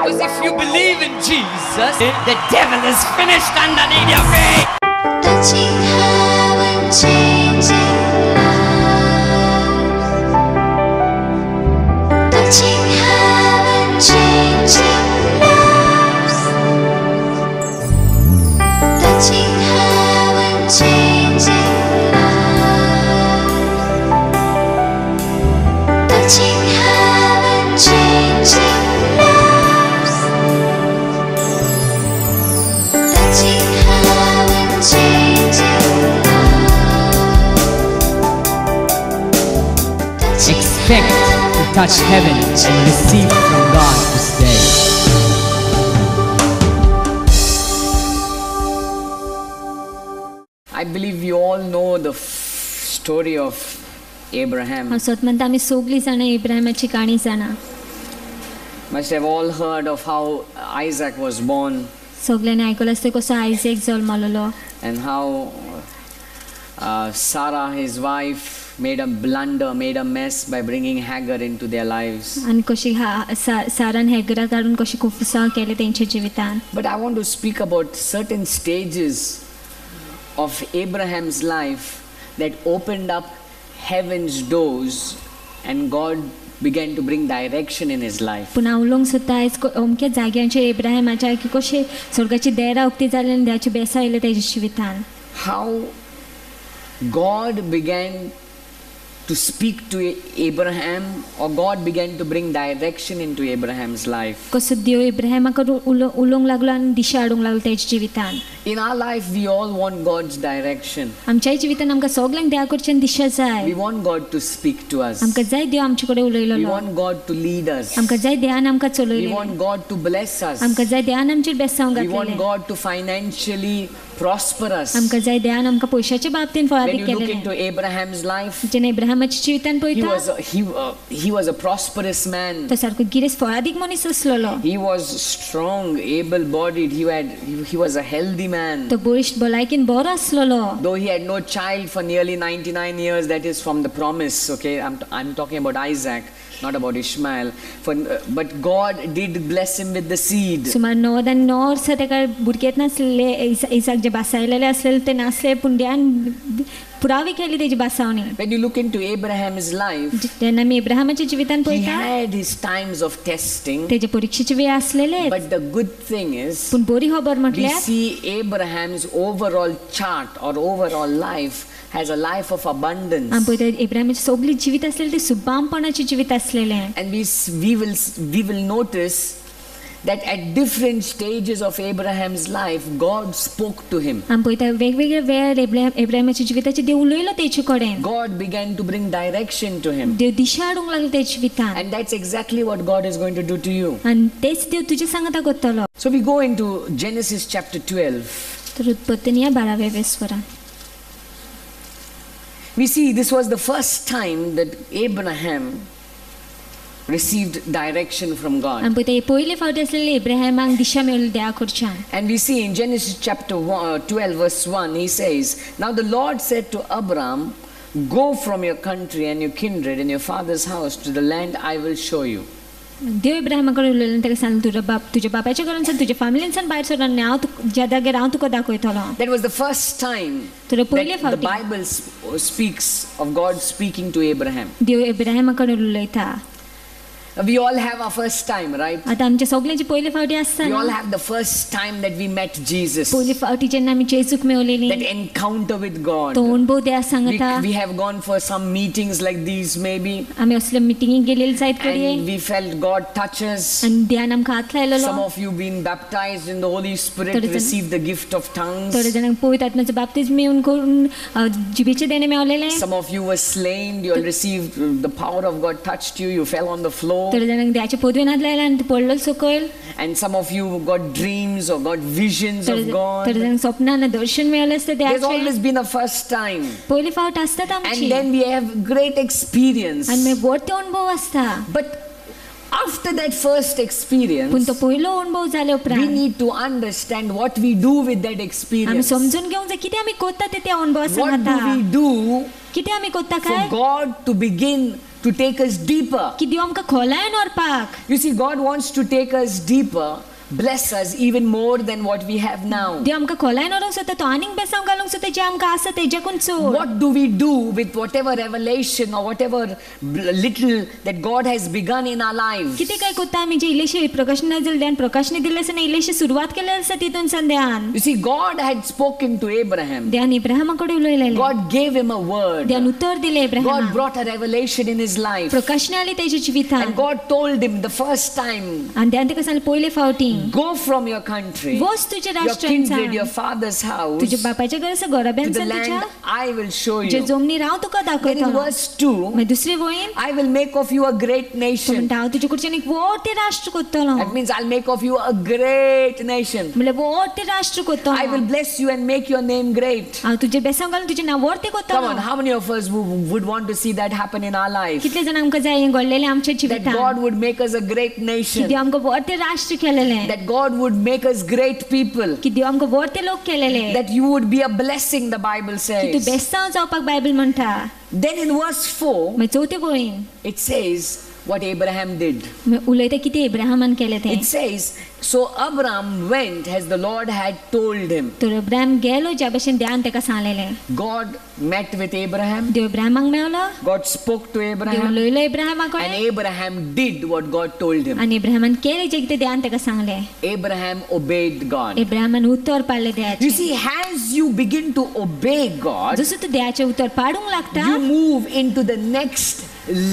Because if you believe in Jesus, the devil is finished underneath your feet. Touching heaven, changing lives. Touching heaven, changing lives. Touching heaven, changing lives. Touching heaven, changing lives. Touching heaven, changing lives. Expect to touch heaven and receive from God this day. I believe you all know the story of Abraham. असोत म्हणटा आमी सगळीं जाणां इब्राहिमाची काणी जाणा. Must have all heard of how Isaac was born सगळ्यांनी आयकलां आसता कसो Isaac जल्मलो and how Sarah, his wife, made a blunder, made a mess by bringing Hagar into their lives. आनी कशी सारान हेगरा काडून कशी कुफसां केले तेंच्या जिवितान. But I want to speak about certain stages of Abraham's life that opened up heaven's doors and God began to bring direction in his life. पूण हांव उलोवंक सोदता आयज अमक्या जाग्यांचेर इब्राहिमाच्या की कशें स्वर्गाची देरां उक्ती जाली आनी देवाची बेसां आयली तेज्या जिवितान. How God began to speak to Abraham, or God began to bring direction into Abraham's life. कसो देव इब्राहिमाक उलोवंक लागलो आनी दिशा हाडूंक लागलो तेज्या जिवितान. In our life, we all want God's direction. आमच्याय जिवितान आमकां सगळ्यांक देवा कडच्यान दिशा जाय. We want God to speak to us. आमकां जाय देव आमचे कडेन We उलयलो. want God to lead us. आमकां जाय देवान आमकां We चलयलें. want God to bless us. आमकां जाय देवान आमचेर बेसांव We want घातलेलें. God to financially prosper us. आमकां जाय देवान आमकां पयशाच्या बाबतीन When फळादीक you look into केलेलें. Abraham's life, जेन्ना इब्राहिमाच्या जिवितान he पळयता was a prosperous man. तो सारको गिरेस फळादीक मनीस आसलेलो. He was strong, able-bodied. He was a healthy man. तो बळिश्ट भलायकीन बरो आसलेलो. Though he had no child for nearly 99 years, that is from the promise. Okay, I'm talking about Isaac, not about Ishmael. But God did bless him with the seed. सुमार 9 वर्सां ताका भुरगेंच नासलेले. Isaac जे बासायलेले आसलेले ते नासले पूण देवान पुरावी केली तेजी बासावणी. When you look into Abraham's life, जेन्ना आमी इब्राहिमाच्या जिवितान he पळयता had his times of testing. तेजे परीक्षेचे वेळ आसलेले. But the good thing is, पूण बरी खबर we म्हटल्यार see Abraham's overall chart or overall life has a life of abundance. आमी पळयता इब्राहिमाचे सगळी जिवीत आसलेले ते सुबामपणाचे जिवीत आसलेले. And we will notice that at different stages of Abraham's life, God spoke to him. आमी पळयता वेगवेगळ्या वेळार इब्राहिमाच्या जिविताचे देव उलयलो तेचे कडेन. God began to bring direction to him. देव दिशा हाडूंक लागलो तेच्या जिवितान. And that's exactly what God is going to do to you. आनी तेच देव तुजे सांगता करतलो. So we go into Genesis chapter 12. तर उत्पत्तीन या 12व्या वेसवरान We see this was the first time that Abraham received direction from God. आमी पळयता पयले फावटी आसलेले इब्राहिमाक दिशा मेळ्ळी देवा कडच्यान. And we see in Genesis chapter 12 verse 1, he says, Now the Lord said to Abram, Go from your country and your kindred and your father's house to the land I will show you. देव इब्राहिमाकडे उलयलो ताका सांगलो तुज्या बापाच्या घरांतल्यान तुज्या फॅमिलींतल्यान भायर sir आनी हांव ज्या जाग्यार हांव तुका दाखयतलो. That was the first time तर पयले that the फावटी Bible speaks of God speaking to Abraham. देव इब्राहिमाकडे उलयता. We all have our first time, right? आता आमच्या सगळ्यांची पयली फावटी आसता We all ना. have the first time that we met Jesus. पयली फावटी जेन्ना आमी जेजूक मेवलेली That encounter with God. तो अनुभव देवा सांगता. We have gone for some meetings like these maybe. आमी असले मिटिंगेक गेलेली जायत कडे And we felt God touch us. आनी देवान आमकां हात लायलेलो. Some of you been baptized in the Holy Spirit, थोडे जण- received the gift of tongues. थोडे जाणांक पवित्र आत्म्याचो बाप्तिस्म मेळून करून जिबेचे देणे मेवलेले. Some of you were slain, you all received the power of God touched you, you fell on the floor. थोडे जाणांक देवाच्या पदवेन हात लायला आनी पडलो सकयल. And some of you got dreams or got visions of थोडे God. जाणांक स्वप्नान दर्शन मेळलें आसता There's देवाचें. always been a first time. पयली फावट आसतात आमची. And then we have great experience. आनी मागीर व्हडलो अनुभव आसता. But after that first पूण experience, तो पयलो अनुभव जाले we उपरांत need to understand what we do with that आमी experience. समजून घेवंक जाय कितें आमी करता ते अनुभवा What do सांगता. we do कितें आमी करता for काय God to begin to take us deeper. की देव आमकां खोलायन व्हरपाक. You see, God wants to take us deeper, bless us even more than what we have now. देव आमकां खोलायन व्हरोंक सोदता तो आनीक बेसांव घालूंक सोदता जे आमकां आसा तेज्याकून चड. What do we do with whatever revelation or whatever little that God has begun in our lives? कितें काय कोत्ता आमी जे इल्लेशे प्रकाशनां जाल्यान प्रकाशनां दिल्ले आसा इल्लेशे सुरवात केल्ले आसा तितून संध्यान. You see, God had spoken to Abraham. देवान इब्राहिमा कडेन उलयलेलें. God gave him a word. देवान उत्तर दिलें God इब्राहिमाक. brought a revelation in his life. प्रकाशनां आयलीं तेज्या जिवितान. And God told him the first time, आनी देवान तेका सांगलें पयले फावटी go from your country, वच तुज्या your राष्ट्रांतल्यान, kindred, your father's house, तुज्या बापाच्या घराच्या to घराब्यांतल्यान the तुज्या land I will show J you. जमनीर हांव तुका Then in दाखयतलो. verse 2, मागीर दुसरे वळीन I will make of you a great तो nation. म्हणटा हांव तुजे कडच्यान एक व्हडलें राष्ट्र करतलो. That means I'll make of you a great nation. म्हणल्यार व्हडलें राष्ट्र I will करतलो. bless you and make your name great. हांव तुजे बेसांव घालून तुजें नांव व्हडलें Come करतलो. on, how many of us would want to see that happen in our life? कितले जाण आमकां जाय हें घडलेलें आमच्या That जिवितान. God would make us a great की nation. देव आमकां व्हडलें राष्ट्र केलेलें. That God would make us great people. की देव आमकां व्हडले लोक केलेले. That you would be a blessing, the Bible की तूं says. बेसांव जावपाक बायबल म्हणटा. Then in verse 4, मागीर चवथे वळीन it says what Abraham did. उलयता कितें इब्राहिमान केलें तें. It says, so Abraham went as the Lord had told him. तर इब्राहिम गेलो ज्या भशेन देवान तेका सांगलेलें. God met with Abraham. देव इब्राहिमाक मेळलो. God spoke to देव Abraham. उलयलो इब्राहिमा And कडेन. Abraham did what God told him. आनी इब्राहिमान केलें जें कितें देवान तेका सांगलें. Abraham obeyed God. इब्राहिमान Uttar पाळलें You देवाचें. see, as you begin to obey God, जसो तूं देवाचें उत्तर पाडूंक लागता you move into the next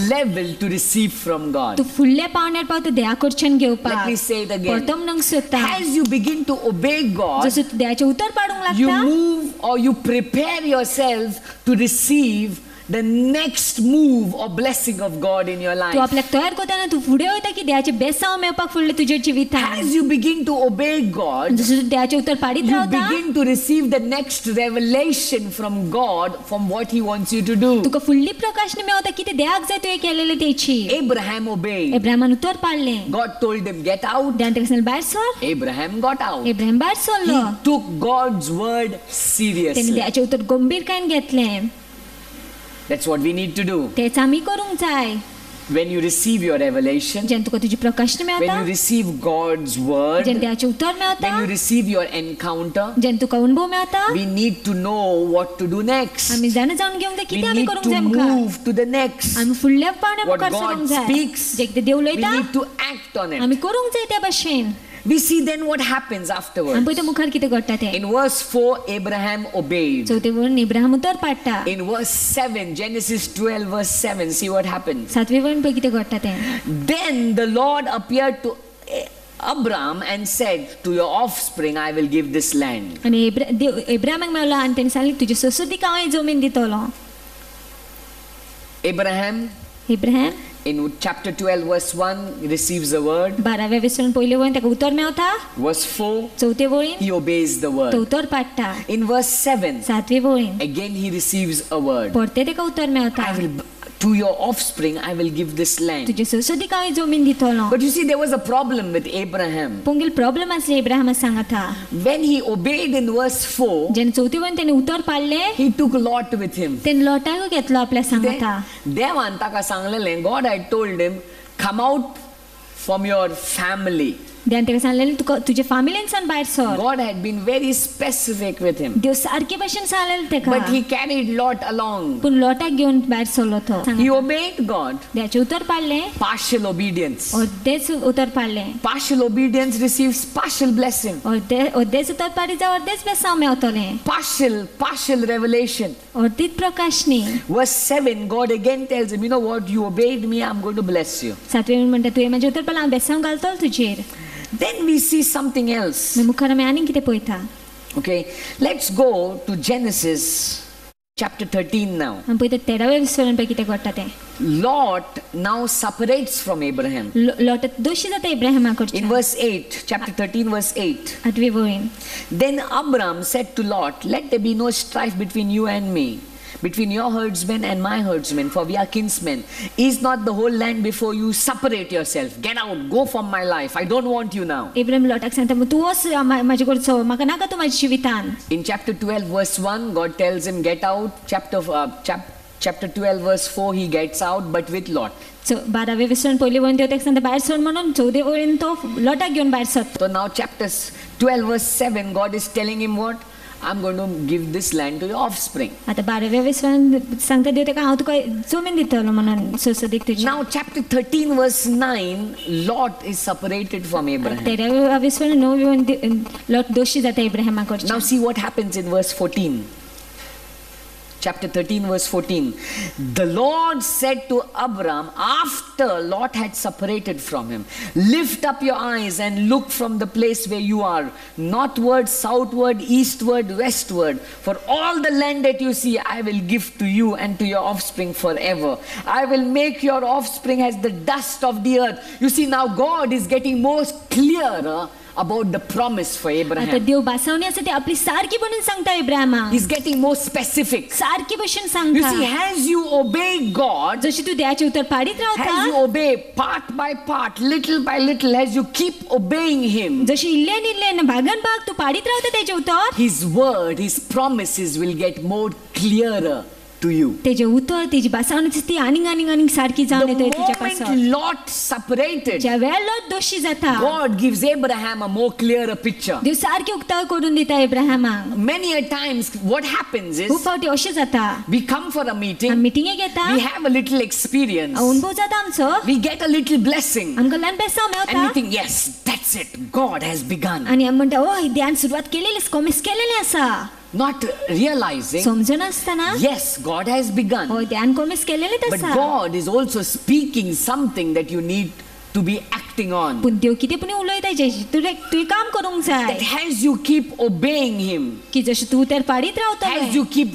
level to receive from God. तूं फुडल्या पावंड्यार पावता देवा कडच्यान घेवपाक. Let me say it again. परतो म्हणूंक सोदता. As you begin to obey God, जसो तूं देवाचें उत्तर पाडूंक you लागता move or you prepare yourself to receive the next move or blessing of God in your तूं life. आपल्याक तयार करतना तूं फुडें वयता की देवाचें बेसांव मेळपाक फुडलें तुज्या जिवितान. As you begin to obey God, जसो तूं देवाचें उत्तर पाडीत you रावता begin to receive the next revelation from God from what He wants you to do. तुका फुडली प्रकाशनां मेळता कितें देवाक जाय तुवें केलेलें तेची. Abraham obeyed. इब्राहिमान उत्तर पाडलें. God told him, get out. देवान तेका सांगलें भायर sir. Abraham got out. Ibrahim भायर सरलो. He took God's word तेणें seriously. देवाचें उत्तर गंभीरकायेन घेतलें. That's what we need to do. तेच आमी करूंक जाय. When you receive your revelation, जेन्ना तुका तुजी प्रकाशनां when मेळता, you receive God's word, जेन्ना देवाचें उत्तर मेळता, when you receive your encounter, जेन्ना तुका अनुभव मेळता, we need to know what to do next. आमी जाणा जावन घेवंक जाय We कितें आमी need करूंक to जाय मुखार. move to the next. आमी फुडल्या पावंड्या What मुखार God सरूंक जाय. speaks, जे कितें देव we उलयता need to act on it. आमी करूंक जाय त्या भाशेन. We see then what happens आमी afterwards. पळयता मुखार कितें घडटा तें. In verse 4, Abraham obeyed. चवथे वळीन इब्राहिम उत्तर पाडटा. In verse 7, Genesis 12, verse 7, see what happens. सातवे वळीन पळय कितें घडटा तें. Then the Lord appeared to Abram and said, to your offspring I will give this land. आनी देव इब्राहिमाक मेळलो आनी तेणें सांगलें तुजे ससुदीक हांव ही जमीन दितलो. Abraham, Ibrahim in chapter 12, verse 1, receives the word. 12व्या वेसरून पयले वळीन ताका उत्तर मेळता. Verse 4, चवथे वळीन he obeys the तो word. उत्तर पाडटा. In verse 7, सातवे वळीन again he receives a word. परते ताका उत्तर मेळता. I will, to your offspring I will give this land. तुजे ससुदीक हांव ही जमीन दितलो. But you see, there was a problem with Abraham. पूण प्रॉब्लेम आसले इब्राहिमाक सांगता. When he obeyed in verse 4, जेन्ना चवथे वळीन तेणें उत्तर पाडलें he took Lot with him. तेणें लोटाक घेतलो आपल्या सांगता. देवान ताका सांगलेलें, God had told him, come out from your family. देवान ताका सांगलेलें तुका तुजे फॅमिलीनसान भायर sir. God had been very specific with him. देव सारके भाशेन सांगलेलें ताका. But he carried Lot along. पूण लोटाक घेवन भायर सरलो तो. He obeyed God. देवाचें उत्तर पाडलें. Partial obedience. अर्देच उत्तर पाडलें. Partial obedience receives partial blessing. अर्देच उत्तर पाडी जाल्यार अर्देच बेसांव मेळटलें. Partial revelation. अर्दीच प्रकाशनी. Verse 7, God again tells him, you know what, you obeyed me, I'm going to bless you. सातवे म्हणटा तुवें म्हाजें उत्तर पाडलें हांव बेसांव घालतलो तुजेर. Then we see something else. मागीर मुखार आमी आनीक कितें पळयता. Okay, let's go to Genesis chapter 13 now. आमी पळयता 13व्या विसवण पळय कितें घडटा तें. Lot now separates from Abraham. लोट दोशी जाता इब्राहिमा In कडच्यान. verse 8, chapter 13, verse 8. 8वे वळीन. Then Abram said to Lot, let there be no strife between you and me, between your herdsmen and my herdsmen, for we are kinsmen. Is not the whole land before you? Separate yourself. Get out. Go from my life. I don't want you now. Ibrahim लोटाक सांगता तूं वच म्हाजे कडचो म्हाका नाका तूं म्हाज्या जिवितान. In chapter 12, verse 1, God tells him, get out. chapter 12 verse 4 he gets out, but with Lot. 12वे विसरण पहिली वळून देव ताका सांगता भायर सर म्हणून 14वे वळून तो लोटाक घेवन भायर सरता. So now chapter 12 verse 7 God is telling him what? I'm going to give this land to your offspring. आता 12व्या विसरण सांगता देव ताका हांव तुका जमीन दितलो म्हणून सुसदीक तुजी. Now chapter 13 verse 9 Lot is separated from Abraham. 13व्या विसरण 9 वळून लोट दोशी जाता इब्राहिमा कडच्यान. Now see what happens in verse 14. Chapter 13 verse 14. The Lord said to Abram after Lot had separated from him, lift up your eyes and look from the place where you are, northward, southward, eastward, westward. For all the land that you see, I will give to you and to your offspring forever. I will make your offspring as the dust of the earth. You see, now God is getting more clearer about the promise for आता Abraham. देव बासवण्यासाठी आपली सारखी बनून सांगता Ibrahima. He's getting more specific. सारखी भशेन You सांगता. see, as you obey God, जशी तू देवाचे उतर पाडीत as you रावता, obey part by part, little by little, as you keep obeying Him, जशी इल्ल्यान इल्ल्यान भागन भाग तू पाडीत रावता तेजे उतर, His word, His promises will get more clearer to you. तेजे उतर तेजी बासवण्याची ती आनीक सारखी जावन The येता तुज्या moment पासत. Lot separated, ज्या वेळार लोट दोशी जाता, God gives Abraham a more clearer picture. देव सारकी उक्ताव करून दिता इब्राहिमाक. Many a times, what happens खूप is, फावटी अशें जाता, we come for a आमी meeting, मिटिंगेक येता, we have a little experience, अनुभव जाता आमचो, we get a little blessing, आमकां ल्हान बेसांव and we Mewat, think, yes, that's it, God has begun. आनी आमी म्हणटा ओ ध्यान सुरवात केलेली कॉमिस केलेली आसा. Not realizing, समजून आसतना yes, God has begun, हो ध्यान कॉमिस केलेलीच but आसा. God is also speaking something that you need to be acting on. पूण देव कितें पुणी उलयता जेशी तुवें काम करूंक जाय. That as you keep obeying Him, की जशें तूं तर पाडीत as रावतलें, you keep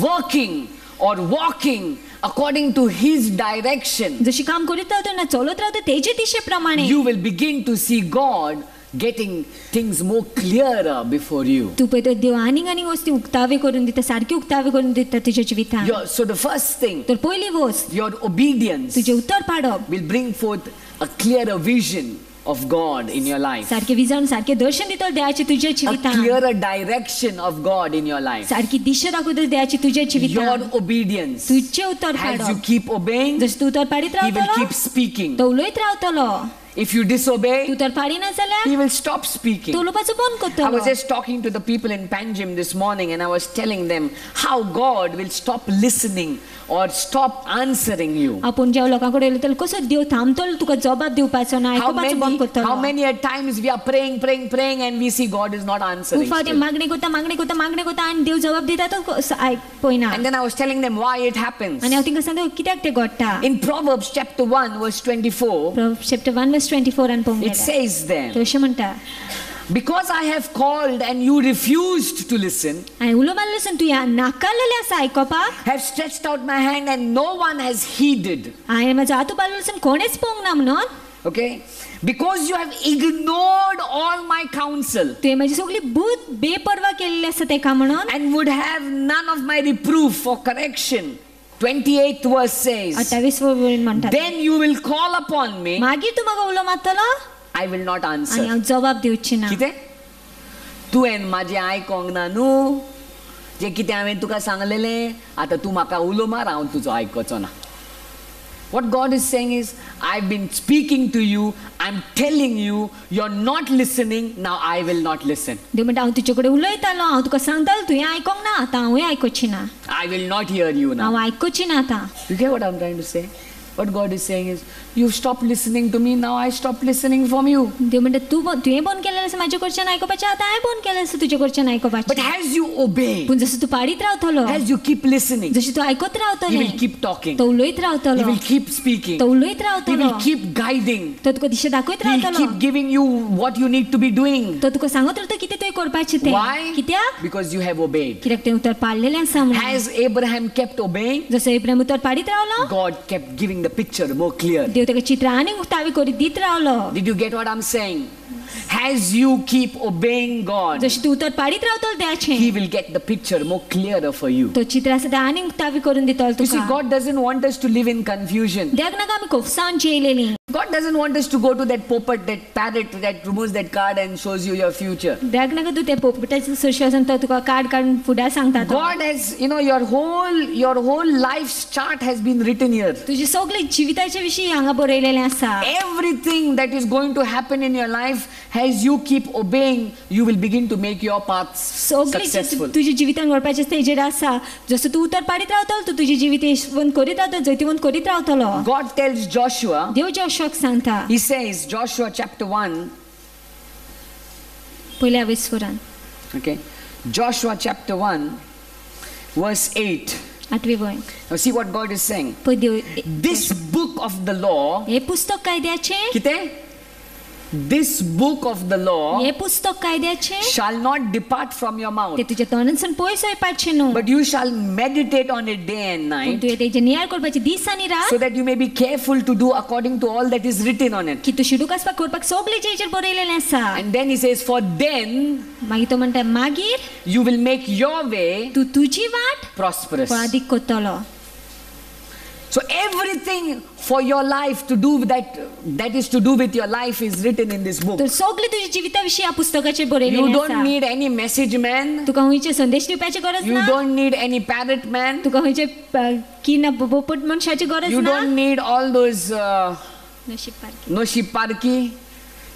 working or walking according to His direction, जशी काम करीत रावता ना चलत रावता तेजे दिशे प्रमाणे you will begin to see God getting things more clearer before you. तूं पळयता देव आनीक वस्ती उक्तावे करून दिता, सारकी उक्तावे करून दिता तुज्या जिवितांत. So the first thing, तर पयली वस्त your obedience तुजें उतर पाडप, will bring forth a clearer vision of God in your life, सारकें विजावन सारकें दर्शन दिता देवाचें तुज्या a जिवितांत, clearer direction of God in your life. सारकी दिशा दाखयता देवाची तुज्या Your जिवितांत. obedience, तुजें उतर as you पाडप, keep obeying, जशें तूं उतर पाडीत He will रावतलो keep speaking. तो उलयत रावतलो. If you disobey, तूं तर पाडिना जाल्यार He will stop speaking. तो उलोवपाचो बंद I was करतलो. just talking to the people in Panjim this morning and I was telling them how God will stop listening or stop answering you. आपूण जेव्हा लोकांकडे उलयतलो कसो देव थांबतलो तुका जबाब दिवपाचो ना, आयकुपाचो बंद How करतलो. many a times we are praying and we see God is not answering. खूब फावटी still. मागणी करता आनी देव जबाब दिता तो पळयना. And then I was telling them why it happens. आनी हांव तिंका सांगता कित्याक तें घडटा. In Proverbs chapter 1 verse 24, chapter 1 verse 24 आनी पळोवंक it गेल्यार says there, तो अशें म्हणटा, because I have called and you refused to listen, हांवें उलो मारलो आसून तूं नाकारलेलें आसा आयकोपाक, have stretched out my hand and no one has heeded. हांवें म्हाजो हात उबारलो आसून कोणेच पळोवंक ना म्हणून, Okay? Because you have ignored all my counsel तुवें म्हाजी सगळी बूद बेपरवा केल्ली आसा तेका म्हणून, and would have none of my reproof or correction. 28th verse says, 28 वरून म्हणटा, then you will call upon me, मागीर तूं म्हाका उलो मारतलो I will not आनी answer. हांव जबाब दिवची ना. कितें? तुवें म्हाजें आयकोंक ना न्हू, जें कितें हांवें तुका सांगलेलें, आतां तूं म्हाका उलो मार, हांव तुजो आयकोचो ना. What God is saying is, I've been speaking to you, I'm telling you, you're not listening, now I will not listen. देव म्हणटा हांव तुजे कडेन उलयतालो, हांव तुका सांगतालो तुवें आयकोंक ना, आतां हांवूय आयकोची ना, I will not hear you now. हांव आयकोची ना आतां. You get what I'm trying to say? What God is saying is, you stopped listening to me, now I stop listening from you. देव म्हणटा तुवें बंद केलेलें आसा म्हाजे कडच्यान आयकोपाचें, आतां हांवें बंद केलें आसा तुजे कडच्यान But आयकोपाचें. as you obey, पूण जसो तूं पाडीत रावतलो, as you keep listening, जशें तूं आयकत He will रावतलें, keep talking. तो उलयत He रावतलो, will keep speaking. तो उलयत He रावतलो, will keep guiding. तो तुका दिशा दाखयत He will रावतलो, keep giving you what you need to be doing. तो तुका सांगत रावता कितें तुवें करपाचें तें. Why? कित्याक? Because you have obeyed. कित्याक तें उतर पाडलेलें आसा म्हणून. As Abraham kept obeying, जसो इब्राहिम उतर पाडीत रावलो, God kept giving the picture more clear. देव तेका चित्र आनीक उक्तावी करीत दीत रावलो. Did you get what I'm saying? As you keep obeying God, जशें तूं उतर पाडीत रावतलो देवाचें, He will get the picture more clearer for you. तो चित्र आसा तें आनीक उक्तावी करून दितलो You see, तुका. God doesn't want us to live in confusion. देवाक नाका आमी कोफसावन जेयलेलीं. God doesn't want us to go to that poppet, that parrot that removes that card and shows you your future. देख नाका तूं ते पोपटाचें सुशेसन तो तुका कार्ड काडून फुडार सांगता तो. God has, your whole life's chart has been written here. तुजी सगळी जिविताच्या विशीं हांगा बरयलेलें आसा. Everything that is going to happen in your life, as you keep obeying, you will begin to make your paths सगळी successful. तुजी जिवितान घडपाचें तेजेर आसा. जसो तूं उतर पाडीत रावतलो तूं तुजी जिवीत यशवंत करीत रावतलो जैतिवंत करीत रावतलो. God tells Joshua, देव जोशुआक सांगता he says, Joshua chapter 1, पयल्या विस्वरान okay, Joshua chapter 1, verse 8. 8वी वय. Now see what God is saying. पळय देव This book of the law, हे पुस्तक कायद्याचें कितें? This book of the law हे पुस्तक कायद्याचें shall not depart from your mouth, ते तुज्या तोंडांतसून पयस वयपाचें न्हू. but you shall meditate on it day and पूण night, तुवें तेजें नियाळ करपाचें दीस आनी रात so that you may be careful to do according to all that is written on it. की तूं शिडूक आसपाक करपाक सगळें जेचेर बरयलेलें आसा. And then he says, for then मागीर तो म्हणटा मागीर you will make your way तूं तुजी वाट prosperous. फळादीक करतलो. So everything for your life to do with that is to do with your life is written in this book. तर सगळी तुजी जिविता विशीं ह्या पुस्तकाचेर You बरयलेलें don't आसा. need any message man. तुका खंयचे संदेश दिवपाची गरज You ना. don't need any parrot man. तुका खंयचे की ना बोपट मनशाची गरज You ना. don't need all those नशीब पारकी. noshi parki.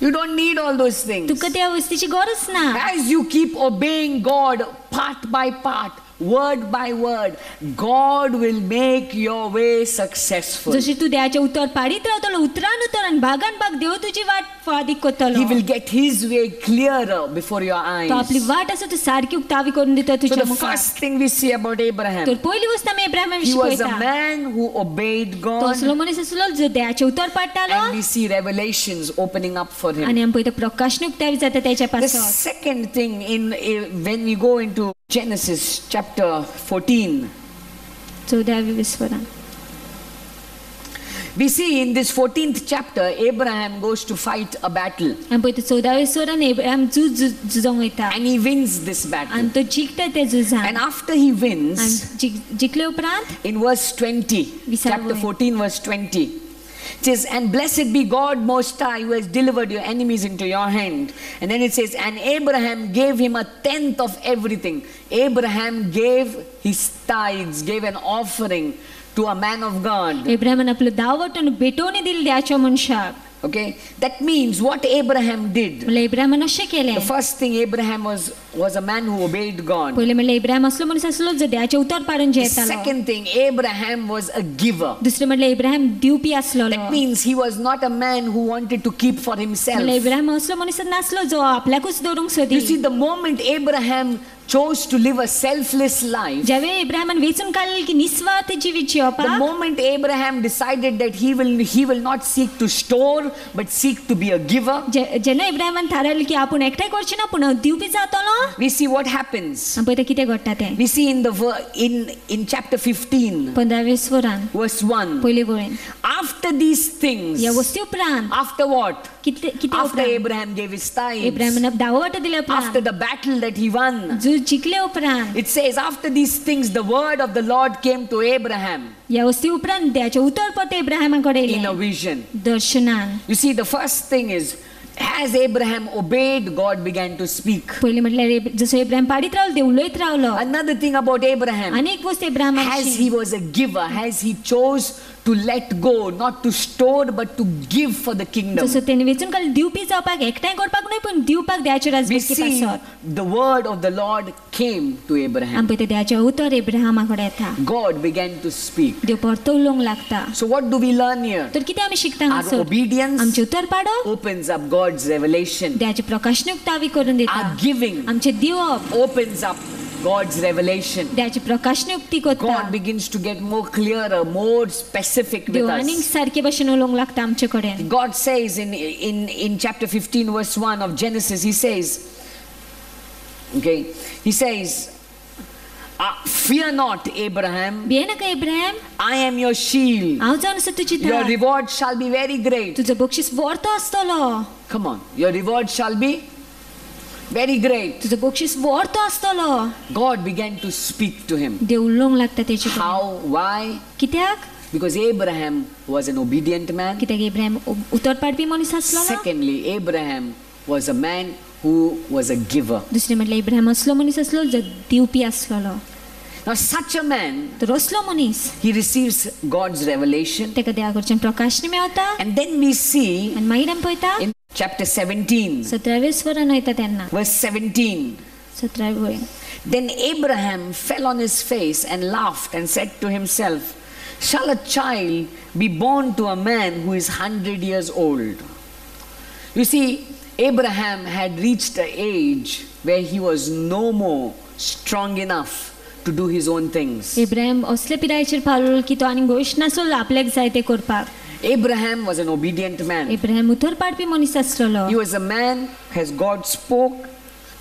You don't need all those things. तुका त्या वस्तीची गरज ना. As you keep obeying God part by part, word by word, God will make your way successful. जशी तू देवाचे उतर पाडीत रावतलो उतरान उतर आनी भागान भाग देव तुजी वाट फळादीक करतलो. He will get his way clearer before your eyes. तो आपली वाट आसा ती सारकी उक्तावी करून दिता So तुज्या the मुखार. first thing we see about Abraham, तर पहिली वस्त आमी एब्राहिमा he विशीं was a पळयता. man who obeyed तो God, असलो मनीस आसलो जो देवाचे उतर पाडटालो and we see revelations opening up for him. आनी आमी पळयता प्रकाशनी उक्तावी जाता तेच्या The पासत. second thing when we go into Genesis chapter 14, 14वी विस्वरान we see in this 14th chapter Abraham goes to fight a battle आमी पळयता 14वे विस्वरान एब्राहिम झुजोंक वयता and he wins this battle. आनी तो जिखता ते झुजान. And after he wins, आनी जिखले उपरांत in verse 20, chapter 14, verse 20, it says, and blessed be God Most High who has delivered your enemies into your hand. And then it says, and Abraham gave him 1/10 of everything. Abraham gave his tithes, gave an offering to a man of God. एब्राहिमान आपलो दावट आनी बेटोनी दिली देवाच्या मनशाक. Okay, that means what Abraham did. म्हणल्यार एब्राहिमान अशें केलें. The first thing, Abraham was a man who obeyed God. पयलें म्हणल्यार एब्राहिम असलो मनीस आसलो जो देवाचे उतर पाडून The जेतालो. second thing, Abraham was a giver. दुसरें म्हणल्यार एब्राहिम दिवपी आसलो. That means he was not a man who wanted to keep for himself. म्हणल्यार एब्राहिम असलो मनीस नासलो जो आपल्याकूच दवरूंक You Sodhi. see, the moment Abraham chose to live a selfless life, ज्यावेळी एब्राहिमान वेचून काडलें की निस्वार्थ जिवीत the जिवपाक, moment Abraham decided that he will not seek to store but seek to be a giver, जेन्ना एब्राहिमान थारायलें की आपूण एकठांय करचें ना पूण दिवपी जातलो, we see what happens. आनी पळयता कितें घडटा तें. We see in chapter 15, 15वे विस्वरान verse 1. पयले वळेन After these things, ह्या वस्ती उपरांत after what? कितें After उपरांत Abraham gave his tithes, एब्राहिमान दावट दिले after उपरांत the battle that he won, जिखले उपरांत it says, after these things, the word of the Lord came to Abraham ह्या वस्ती उपरांत देवाचे उतर परते एब्राहिमा कडेन in a येलें vision. दर्शनान. You see, the first thing is, as Abraham obeyed, God began to speak. पयलीं म्हटल्यार जसो एब्राहिम पाडीत रावलो देव उलयत रावलो. Another thing about Abraham, आनी एक वस्त एब्राहिमा as he was a giver, as he chose to let go, not to store, but to give for the kingdom. जसो तेणे वेचून काडलें दिवपी जावपाक एकठांय करपाक न्हय पूण दिवपाक देवाचे We राजवटी see पासत. the word of the Lord came to Abraham. आमी पळयता देवाचे उतर एब्राहिमा कडेन येता. God began to speak. देव परतो उलोवंक लागता. So what do we learn here? तर कितें आमी शिकता Our हांगासर? obedience आमचे उतर पाडप opens up God's revelation. देवाचे प्रकाशने उक्तावी करून दिता. Our giving आमचे दिवप opens up God's revelation. देवाचे प्रकाशने उक्ती करता. God begins to get more clearer, more specific with देव आनीक us. सारके भशेन उलोवंक लागता आमचे कडेन. God says in chapter 15 verse 1 of Genesis, he says, fear not, Abraham, भिये नाका Abraham, I am your shield. हांव जावन आसा तुजी Your Dhar. reward shall be very great. तुजो बक्षीस व्हरतो आसतलो. Come on, your reward shall be very great. तुजो बक्षीस व्हरतो आसतलो. God began to speak to him. देव उलोवंक लागता तेचे कडेन. How? Why? कित्याक? Because Abraham was an obedient man. कित्याक इब्राहिम उतर पाडपी मनीस आसलो ना. Secondly, Abraham was a man who was a giver. दुसरें म्हटल्यार इब्राहिम असलो मनीस आसलो जो दिवपी आसलो. Now such a man, तर असलो मनीस he receives God's revelation. तेका देवा कडच्यान प्रकाशनी मेळटा. And then we see आनी मागीर आमी पळयता in chapter 17, 17वें वरान वयता तेन्ना verse 17. 17वें वळेन. Then Abraham fell on his face and laughed and said to himself, shall a child be born to a man who is 100 years old? You see, Abraham had reached an age where he was no more strong enough to do his own things. Ibrahim असले पिरायेचेर Paulo की तो आनी गोश्ट नासलो आपल्याक जाय ते करपाक. Abraham was an obedient man. Ibrahim उतर पाडपी मनीस आसलो. He was a man, as God spoke,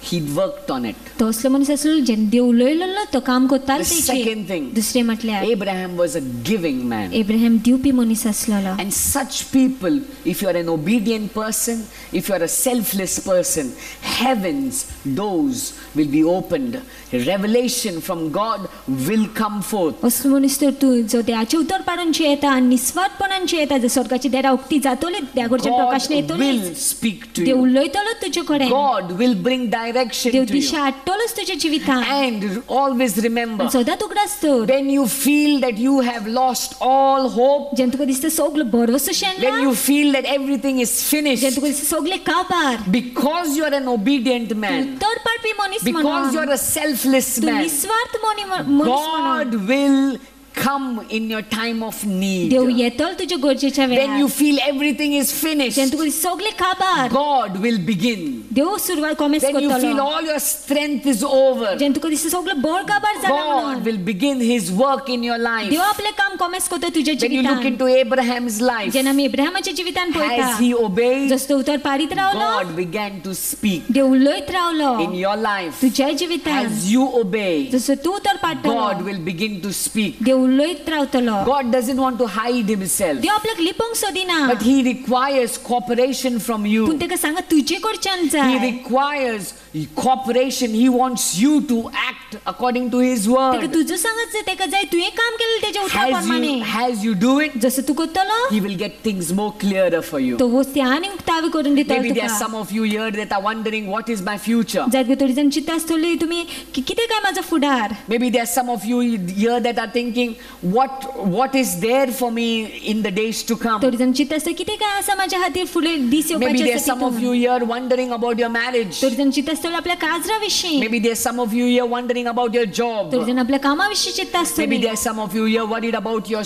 he'd worked on it. तो असलो मनीस आसलो जेन्ना देव उलयलो तो काम करतालो The तेचेर. second thing, दुसरें म्हटल्यार Abraham was a giving man. Ibrahim दिवपी मनीस आसलो. And such people, if you are an obedient person, if you are a selfless person, heaven's doors will be opened. Revelation from God will come forth. असलो मनीस तर तूं जो देवाचे उतर पाडूनचे येता आनी निस्वार्थपणानचे येता जर स्वर्गाची दारां उक्ती जातली देवा कडच्यान God प्रकाशन येतली. will speak to Dev you. उलयतलो तुजे कडेन. God will bring direction Dev to you. दिशा हाडटलोच तुज्या जिवितांत. And always remember, सदांच उगडास तर when you feel that you have lost all hope, जेन्ना तुका दिसता सगलो भरवसो शेणला. when you feel that everything is जेन्ना finished, तुका दिसता सगले काबार. because you are an obedient man, उतर पाडपी मनीस because you म्हणून are a selfless तूं man, निस्वार्थ मनीस म्हणून God will come in your time of need. देव येतलो तुज्या गरजेच्या When you वेळार. feel everything is finished, जेन्ना तुका दिसता सगले काबार. God will begin. देव सुरवात कॉमेस When you feel करतलो. all your strength is over, जेन्ना तुका दिसता सगले बळ काबार जाला God म्हणून. will begin His work in your life. देव आपले काम कॉमेस करता तुज्या When you look जिवितांत. into Abraham's life, जेन्ना आमी इब्राहिमाच्या जिवितांत पळयता as he obeyed, जसं तो उतर पाडीत रावलो God began to speak देव उलयत रावलो in your life. तुज्या जिवितांत. As you obey, जसं तू उतर पाडटलो God will begin to speak. देव उलयत रावतलो. God doesn't want to hide Himself, देव आपल्याक लिपोंक सोदिना. but He requires cooperation from पूण you. तेका सांगा तुजे कडच्यान He जाय. requires cooperation. He wants you to act according to His तेका word. तुजो सांगत जाय तेका जाय तुवें काम केलें तेच्या उतरा प्रमाणे. As you do it, जसं तू करतलो He will get things more clearer for you. तो वस्ती आनी उक्तावी करून दितलो Maybe there are तुका. some of you here that are wondering, what is my future? जायत थोडी जाण चिंता आसतली तुमी कितें काय म्हाजो फुडार. Maybe there are some of you here that are thinking, what is there for me in the days to come? थोडी जाण चिंता आसता कितें काय आसा म्हाज्या खातीर फुडें दीस Maybe येवपाचे there are आसा some of तितून. you here wondering about your marriage. थोडी जाण चिंता आसतली आपल्या काजरा विशीं. Maybe there are some of you here wondering about your job. थोडी जाण आपल्या कामा विशीं चिंता Maybe आसतली. there are some of you here worried about your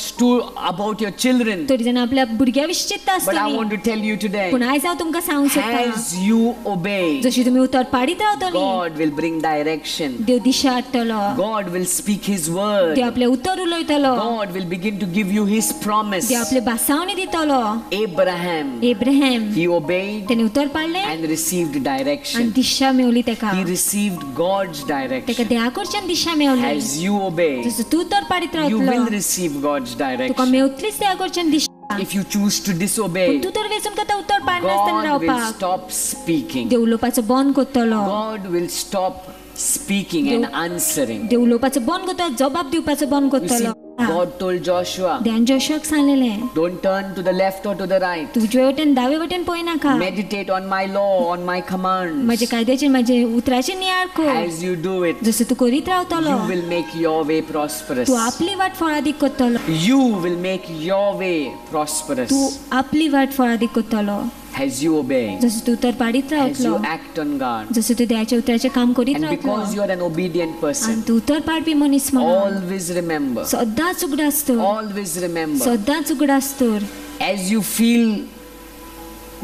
about your children. थोडी जाण आपल्या भुरग्या विशीं चिंता But I आसतली. want to tell you today, पूण आयज हांव तुमकां सांगूंक सोदतां as you obey, जशी तुमी उतर पाडीत रावतली God will bring direction. Dev Disha हाडटलो. God will speak His word. देव आपले उतर उलयतलो. God will begin to give you His promise. देव आपले भासावणी दितलो. Abraham, इब्राहिम he obeyed तेणे उतर पाडलें and received आनी direction. दिशा मेवली तेका. He received God's तेका direction. देवा कडच्यान दिशा मेवली. As you obey, जसं तू उतर पाडीत you will रावतलो receive God's तुका direction. मेवतलीच देवा कडच्यान दिशा. If you choose to पूण disobey, तू तर वेचून करता उतर पाडनासतना God will रावपाक. stop speaking. देव उलोवपाचो बंद करतलो. God will stop speaking and answering. देव उलोवपाचो बंद करतलो जबाब दिवपाचो बंद You see, करतलो. God told Joshua, देवान जोशुआक सांगलेलें don't turn to the left or to the right. तू उजवे वटेन दावे वटेन पळय नाका. Meditate on my law, on my commands. माझे कायद्याचेर माझे उतराचेर नियाळ कर. As you do it, जसं तू करीत रावतलो you will make your way prosperous. तू आपली वाट फळादीक करतलो. You will make your way prosperous तू आपली वाट फळादीक करतलो. as you obey, जसं तू उतर पाडीत as रावतलो. you act on God. जसं तू देवाच्या उतराचें काम करीत And because रावतलो. you are an obedient आनी person, तू उतर पाडपी मनीस म्हणून always remember, सदांच उगडास तर. always remember, सदांच उगडास तर. as you feel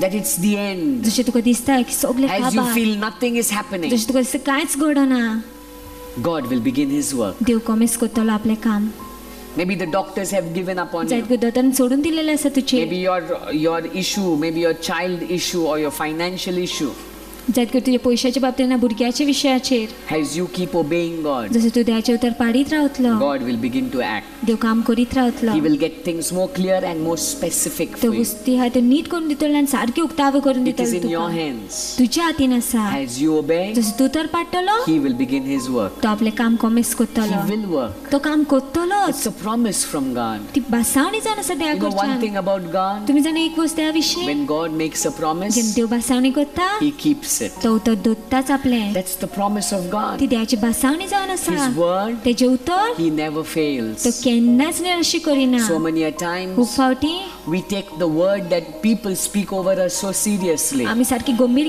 that it's the end, जशें तुका दिसता की सगलें as you काबार. feel nothing is happening, जशें तुका दिसता कांयच घडना. God will begin His work. देव कमीच करतलो आपलें काम. Maybe the doctors have given up on जायत you. दोतोरान सोडून दिलेलें आसा तुजें. Maybe your issue, maybe your child issue or your financial issue. जायत कर तुझ्या पयशाच्या बाबतींत ना भुरग्याच्या विशयाचेर as you keep obeying God, जसो तूं देवाचे उतर पाडीत रावतलो God will begin to act. देव काम करीत रावतलो He will get things more clear and more specific तो for you. गोष्टी आहा त्यो नीट करून दितलो आनी सारकी उक्तावे करून It is दितलो in your तुका hands. तुज्या हातीन आसा As you obey, जसो तूं उतर पाडटलो He will begin His work. तो आपलें काम कमेस He करतलो will work. तो काम करतलोच It's a promise from God. ती बासावणी जावन आसा देवा You know one कडच्यान thing about God? तुम्ही जाणा एक वस्त त्या विशीं When God makes a जेन्ना promise, देव बासावणी करता He keeps it. तो उतर दोत्ताच आपलें That's the promise of ती God. देवाची बासावणी जावन आसा His word, तेजें उतर He never तो fails. केन्नाच निराशी करिना So many a खूब times फावटी we take the word that people speak over us so seriously. आमी सारकी गंभीर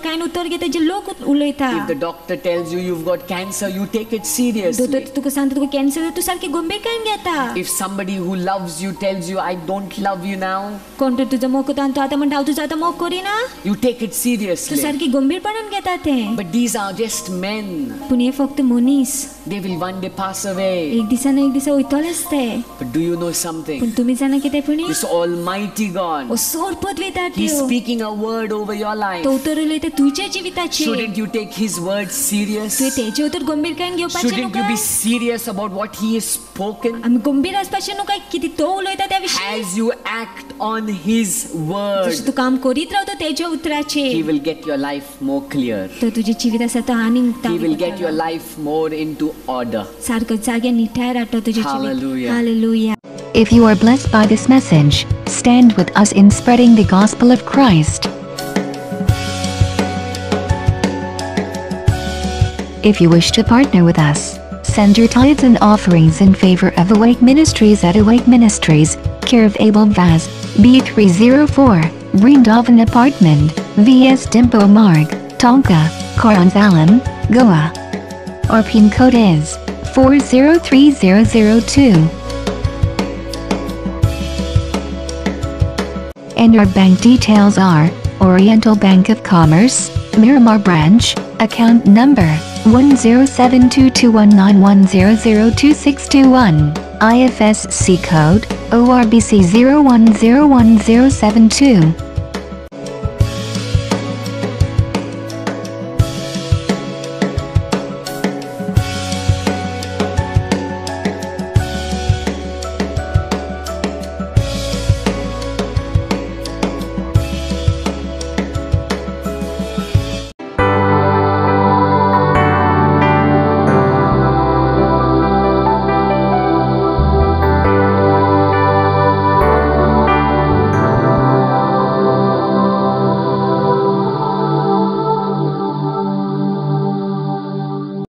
कांय उतर घेता जे लोक उलयता If the doctor tells you you've got cancer, you take it दोतोर seriously. तुका सांगता तुका कॅन्सर तूं सारकी गंभीर कांय घेता If somebody who loves you tells you, I don't love you now, कोण तर तुजो मोग करता आनी तूं आतां म्हणटा हांव तुजो आतां मोग करिना you take it तूं seriously. सारकी गंभीरपणान घेता तें But these are just men. पूण हे फक्त मनीस They will one day pass away. एक दिसा ना एक दिसा वयतलेच ते But do you know something? पूण तुमी जाणा कितें पुणी This Almighty God, सोर पदवी He's दियो speaking a word over your तो life. उतर उलयता तुज्या जिविताचेर Shouldn't you take His word serious? तुवें तेजे उतर गंभीरकायेन घेवपाचें न्हू Shouldn't you काय be serious about what He has spoken? आमी गंभीर आसपाचें न्हू काय कितें तो उलयता त्या विशीं As you act on His जशें word, तूं काम करीत रावता तेज्या He उतराचेर will get your life more clear. तो तुजें जिवीत आसा तो आनी He will get your Mukta life more into order. सारको जाग्यार निठार हाडटा तुजें जिवीत Hallelujah. Hallelujah If you are blessed by this message, stand with us in spreading the gospel of Christ. If you wish to partner with us, send your tithes and offerings in favor of Awake Ministries at Awake Ministries, care of Abel Vaz, B304, Brindavan Apartment, VS Dimpo Marg, Tonka, Karansalam, Goa. Our PIN code is 403002. And our bank details are Oriental Bank of Commerce, Miramar Branch, account number 107221910022621, IFSC code ORBC 01011072.